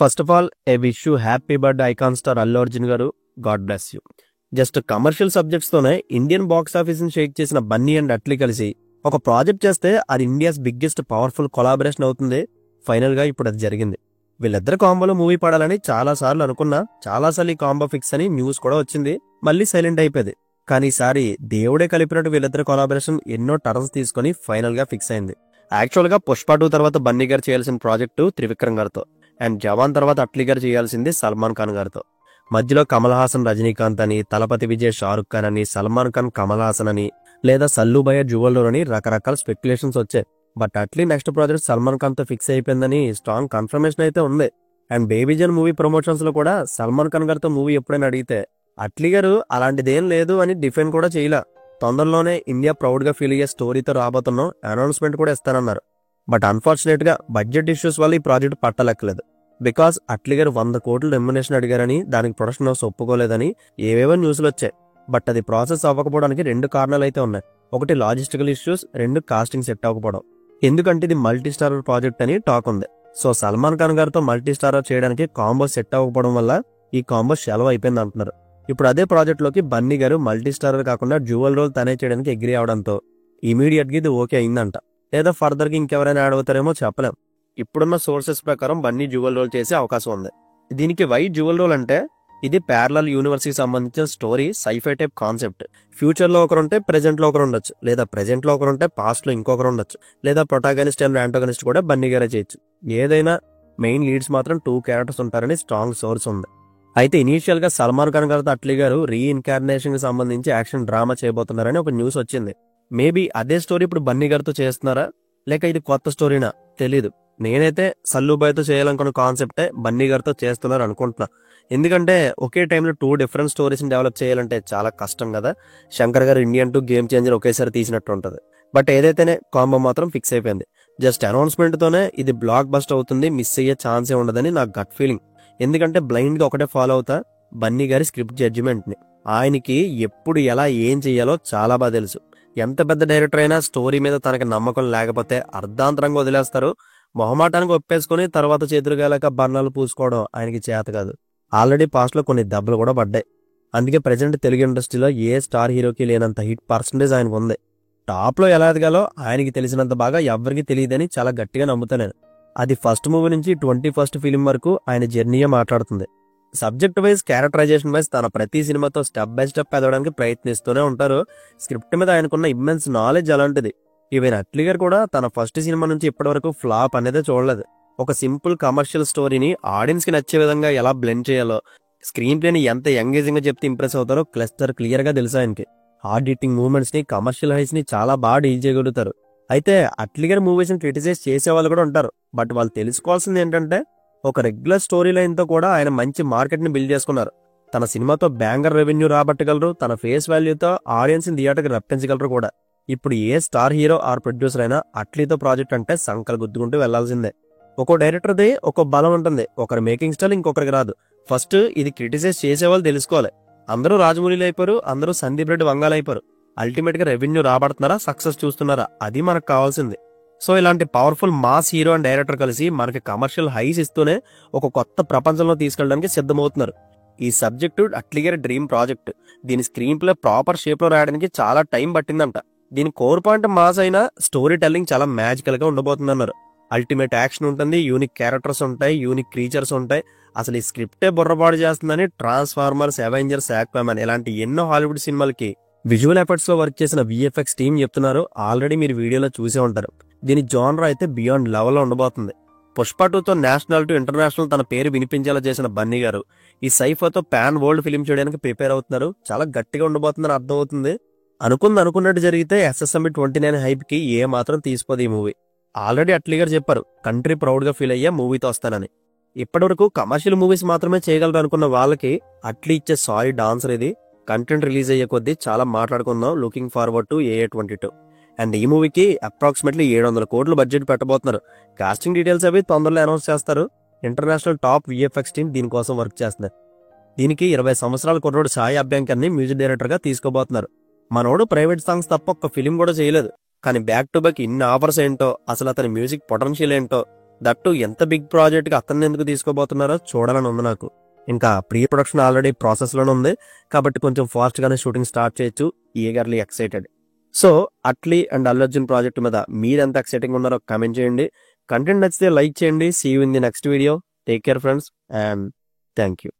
First of all I wish you happy birthday icon star Allu Arjun garu. God bless you. Just commercial subjects తోనే Indian box office ని shake చేసిన Bunny and Atlee కలిసి ఒక project చేస్తే అది India's biggest powerful collaboration అవుతుంది. Final గా ఇప్పుడు అది జరిగింది. వీళ్ళిద్దరు కాంబోలో మూవీ పడాలని చాలా సార్లు అనుకున్నా, చాలాసార్లు ఈ కాంబో ఫిక్స్ అని న్యూస్ కూడా వచ్చింది, మళ్ళీ సైలెంట్ అయిపోయింది. కానీ ఈసారి దేవుడే కలిపినట్టు వీళ్ళిద్దరు కొలాబరేషన్ ఎన్నో టర్న్స్ తీసుకుని ఫైనల్ గా ఫిక్స్ అయింది. యాక్చువల్ గా పుష్ప 2 తర్వాత బన్నీ గారు చేయాల్సిన ప్రాజెక్టు త్రివిక్రమ్ గారితో, అండ్ జవాన్ తర్వాత అట్లీ గారు చేయాల్సింది సల్మాన్ ఖాన్ గారితో. మధ్యలో కమల్ హాసన్ రజనీకాంత్ అని, తలపతి విజయ్ షారుఖ్ ఖాన్ అని, సల్మాన్ ఖాన్ కమల్ హాసన్ అని, లేదా సల్లుభయ్య జువెల్ అని రకరకాల స్పెక్యులేషన్స్ వచ్చాయి. But Atlee next project Salman Khan తో ఫిక్స్ అయిపోయిందని స్ట్రాంగ్ కన్ఫర్మేషన్ అయితే ఉంది. అండ్ బేబీజన్ మూవీ ప్రమోషన్స్ లో కూడా సల్మాన్ ఖాన్ గారితో మూవీ ఎప్పుడైనా అడిగితే అట్లీ గారు అలాంటిదేం లేదు అని డిఫెండ్ కూడా చేయలే. తొందరలోనే ఇండియా ప్రౌడ్ గా ఫీల్ అయ్యే స్టోరీతో రాబోతున్నాం, అనౌన్స్మెంట్ కూడా ఇస్తానన్నారు. బట్ అన్ఫార్చునేట్ గా బడ్జెట్ ఇష్యూస్ వల్ల ఈ ప్రాజెక్ట్ పట్టలెక్కలేదు. బికాస్ అట్లీ గారు 100 కోట్ల రెమ్యునేషన్ అడిగారని, దానికి ప్రొడక్షన్ హౌస్ ఒప్పుకోలేదని ఏవేవో న్యూస్లు వచ్చాయి. బట్ అది ప్రాసెస్ అవ్వకపోవడానికి 2 కారణాలు అయితే ఉన్నాయి. ఒకటి లాజిస్టికల్ ఇష్యూస్, 2 కాస్టింగ్ సెట్ అవ్వకపోవడం. ఎందుకంటే ఇది మల్టీ స్టారర్ ప్రాజెక్ట్ అని టాక్ ఉంది. సో సల్మాన్ ఖాన్ గారితో మల్టీ స్టారర్ చేయడానికి కాంబో సెట్ అవ్వకపోవడం వల్ల ఈ కాంబో సెలవు అయిపోయింది అంటున్నారు. ఇప్పుడు అదే ప్రాజెక్ట్ లోకి బన్నీ గారు మల్టీ స్టారర్ కాకుండా డ్యూవల్ రోల్ తనే చేయడానికి అగ్రీ అవడంతో ఇమీడియట్ గా ఇది ఓకే అయిందంట. లేదా ఫర్దర్ గా ఇంకెవరైనా యాడ్ అవుతారేమో చెప్పలేం. ఇప్పుడున్న సోర్సెస్ ప్రకారం బన్నీ డ్యూవల్ రోల్ చేసే అవకాశం ఉంది. దీనికి వై డ్యూవల్ రోల్ అంటే, ఇది ప్యారలల్ యూనివర్స్ కి సంబంధించిన story, sci-fi type concept. Future లో ఒకరుంటే ప్రెజెంట్ లో ఒకరు ఉండొచ్చు, లేదా ప్రెజెంట్ లో ఒకరుంటే పాస్ట్ లో ఇంకొకరు ఉండొచ్చు, లేదా ప్రొటాగనిస్ట్ అండ్ యాంటోగనిస్ట్ కూడా బన్నీ గారే చేయొచ్చు. ఏదైనా మెయిన్ లీడ్స్ మాత్రం 2 క్యారెక్టర్స్ ఉంటారని స్ట్రాంగ్ సోర్స్ ఉంది. అయితే ఇనీషియల్ గా సల్మాన్ ఖాన్ గారితో అట్లీ గారు రీఇన్కార్నేషన్ కి సంబంధించి యాక్షన్ డ్రామా చేయబోతున్నారని ఒక న్యూస్ వచ్చింది. మేబీ అదే స్టోరీ ఇప్పుడు బన్నీ గారితో చేస్తున్నారా, లేక ఇది కొత్త స్టోరీనా తెలీదు. నేనైతే సల్లుబాయ్తో చేయాలనుకున్న కాన్సెప్టే బన్నీ గారితో చేస్తున్నారు అనుకుంటున్నా. ఎందుకంటే ఒకే టైంలో 2 డిఫరెంట్ స్టోరీస్ ని డెవలప్ చేయాలంటే చాలా కష్టం కదా. శంకర్ గారు ఇండియన్ 2 గేమ్ చేంజర్ ఒకేసారి తీసినట్టు ఉంటది. బట్ ఏదైతేనే కాంబో మాత్రం ఫిక్స్ అయిపోయింది. జస్ట్ అనౌన్స్మెంట్ తోనే ఇది బ్లాక్ బస్ట్ అవుతుంది, మిస్ అయ్యే ఛాన్సే ఉండదని నాకు గట్ ఫీలింగ్. ఎందుకంటే బ్లైండ్ గా ఒకటే ఫాలో అవుతా బన్నీ గారి స్క్రిప్ట్ జడ్జిమెంట్ ని. ఆయనకి ఎప్పుడు ఎలా ఏం చెయ్యాలో చాలా బాగా తెలుసు. ఎంత పెద్ద డైరెక్టర్ అయినా స్టోరీ మీద తనకి నమ్మకం లేకపోతే అర్ధాంతరంగా వదిలేస్తారు. మొహమాటానికి ఒప్పేసుకుని తర్వాత చేతులుగాలేక బర్ణాలు పూసుకోవడం ఆయనకి చేత కాదు. ఆల్రెడీ పాస్ట్ లో కొన్ని దెబ్బలు కూడా పడ్డాయి. అందుకే ప్రెజెంట్ తెలుగు ఇండస్ట్రీలో ఏ స్టార్ హీరోకి లేనంత హిట్ పర్సంటేజ్ ఆయనకు ఉంది. టాప్ లో ఎలా ఎదగాలో ఆయనకి తెలిసినంత బాగా ఎవరికి తెలియదని చాలా గట్టిగా నమ్ముతాను నేను. అది ఫస్ట్ మూవీ నుంచి 21st ఫిలిం వరకు ఆయన జర్నీయే మాట్లాడుతుంది. సబ్జెక్ట్ వైజ్, క్యారెక్టరైజేషన్ వైజ్ తన ప్రతి సినిమాతో స్టెప్ బై స్టెప్ ఎదగడానికి ప్రయత్నిస్తూనే ఉంటారు. స్క్రిప్ట్ మీద ఆయనకున్న ఇమ్మెన్స్ నాలెడ్జ్ అలాంటిది. ఈవెన్ అట్లీ గారు కూడా తన ఫస్ట్ సినిమా నుంచి ఇప్పటి వరకు ఫ్లాప్ అనేది చూడలేదు. ఒక సింపుల్ కమర్షియల్ స్టోరీని ఆడియన్స్ కి నచ్చే విధంగా ఎలా బ్లెండ్ చేయాలో, స్క్రీన్ ప్లేని ఎంత ఎంగేజింగ్ గా చెప్తే ఇంప్రెస్ అవుతారో క్లియర్ గా తెలుసు ఆయనకి. హార్డ్ హిట్టింగ్ మూవ్మెంట్స్ ని, కమర్షియల్ హైస్ ని చాలా బాగా డీల్ చేయగలుగుతారు. అయితే అట్లీ గారి మూవీస్ ని క్రిటిసైజ్ చేసే వాళ్ళు కూడా ఉంటారు. బట్ వాళ్ళు తెలుసుకోవాల్సింది ఏంటంటే, ఒక రెగ్యులర్ స్టోరీ లైన్ తో కూడా ఆయన మంచి మార్కెట్ ని బిల్డ్ చేసుకున్నారు. తన సినిమాతో బ్యాంగర్ రెవెన్యూ రాబట్టగలరు, తన ఫేస్ వాల్యూతో ఆడియన్స్ ని థియేటర్కి రప్పించగలరు కూడా. ఇప్పుడు ఏ స్టార్ హీరో ఆర్ ప్రొడ్యూసర్ అయినా అట్లీతో ప్రాజెక్ట్ అంటే సంకలు గుద్దుకుంటూ వెళ్లాల్సిందే. ఒక్కో డైరెక్టర్ది ఒక్కో బలం ఉంటుంది. ఒకరి మేకింగ్ స్టైల్ ఇంకొకరికి రాదు. ఫస్ట్ ఇది క్రిటిసైజ్ చేసేవాళ్ళు తెలుసుకోవాలి. అందరూ రాజమౌళిలు అయిపోరు, అందరూ సందీప్ రెడ్డి వంగాలు అయిపోరు. అల్టిమేట్ గా రెవెన్యూ రాబడుతున్నారా, సక్సెస్ చూస్తున్నారా, అది మనకు కావాల్సింది. సో ఇలాంటి powerful mass hero and director కలిసి మనకి కమర్షియల్ హైస్ ఇస్తూనే ఒక కొత్త ప్రపంచంలో తీసుకెళ్ళడానికి సిద్ధమవుతున్నారు. ఈ సబ్జెక్టు అట్లీ గారి డ్రీమ్ ప్రాజెక్ట్. దీని స్క్రీన్ ప్లే ప్రాపర్ షేప్ లో రాయడానికి చాలా టైం పట్టిందంట. దీని కోర్ పాయింట్ మాస్ అయినా స్టోరీ టెల్లింగ్ చాలా మ్యాజికల్ గా ఉండబోతుందన్నారు. అల్టిమేట్ యాక్షన్ ఉంటుంది, యూనిక్ క్యారెక్టర్స్ ఉంటాయి, యూనిక్ క్రీచర్స్ ఉంటాయి. అసలు ఈ స్క్రిప్టే బుర్రపాటు చేస్తుందని ట్రాన్స్ఫార్మర్స్, అవెంజర్స్, ఆక్వామన్ ఇలాంటి ఎన్నో హాలీవుడ్ సినిమాలకి విజువల్ ఎఫెక్ట్స్ లో వర్క్ చేసిన విఎఫ్ఎక్స్ టీం చెప్తున్నారు. ఆల్రెడీ మీరు వీడియోలో చూసే ఉంటారు. దీని జానర్ అయితే బియాండ్ లెవెల్ లో ఉండబోతుంది. పుష్ప 2తో నేషనల్ టు ఇంటర్నేషనల్ తన పేరు వినిపించేలా చేసిన బన్నీ గారు ఈ సైఫాతో పాన్ వరల్డ్ ఫిలిం చేయడానికి ప్రిపేర్ అవుతున్నారు. చాలా గట్టిగా ఉండబోతుందని అర్థం అవుతుంది. అనుకున్నట్టు జరిగితే SSMB 29 హైప్ కి ఏ మాత్రం తీసిపోదు ఈ మూవీ. ఆల్రెడీ అట్లీ గారు చెప్పారు, కంట్రీ ప్రౌడ్ గా ఫీల్ అయ్యే మూవీతో వస్తానని. ఇప్పటివరకు కమర్షియల్ మూవీస్ మాత్రమే చేయగలరు అనుకున్న వాళ్ళకి అట్లీ ఇచ్చే సాలిడ్ ఆన్సర్ ఇది. కంటెంట్ రిలీజ్ అయ్యే కొద్దీ చాలా మాట్లాడుకుందాం. Looking forward to AA 22. And ఈ మూవీకి అప్రాక్సిమేట్లీ 700 కోట్లు బడ్జెట్ పెట్టబోతున్నారు. కాస్టింగ్ డీటెయిల్స్ అవి తొందరలో అనౌన్స్ చేస్తారు. ఇంటర్నేషనల్ టాప్ VFX టీం దీనికోసం వర్క్ చేస్తున్నారు. దీనికి 20 సంవత్సరాల కుర్రోడు సాయి అభ్యంకర్ ని మ్యూజిక్ డైరెక్టర్ గా తీసుకోబోతున్నారు. మనోడు ప్రైవేట్ సాంగ్స్ తప్ప ఒక్క ఫిలిం కూడా చేయలేదు. కానీ బ్యాక్ టు బ్యాక్ ఇన్ని ఆఫర్స్ ఏంటో, అసలు అతని మ్యూజిక్ పొటెన్షియల్ ఏంటో దట్టు ఎంత బిగ్ ప్రాజెక్ట్కి అతన్ని ఎందుకు తీసుకోబోతున్నారో చూడాలని ఉంది నాకు. ఇంకా ప్రీ ప్రొడక్షన్ ఆల్రెడీ ప్రాసెస్లోనే ఉంది కాబట్టి కొంచెం ఫాస్ట్గానే షూటింగ్ స్టార్ట్ చేయొచ్చు. Eagerly excited. So Atlee and Allu Arjun project మీద మీరెంత ఎక్సైటింగ్ ఉన్నారో కామెంట్ చేయండి. కంటెంట్ నచ్చితే లైక్ చేయండి. See you in the next video. Take care friends and thank you.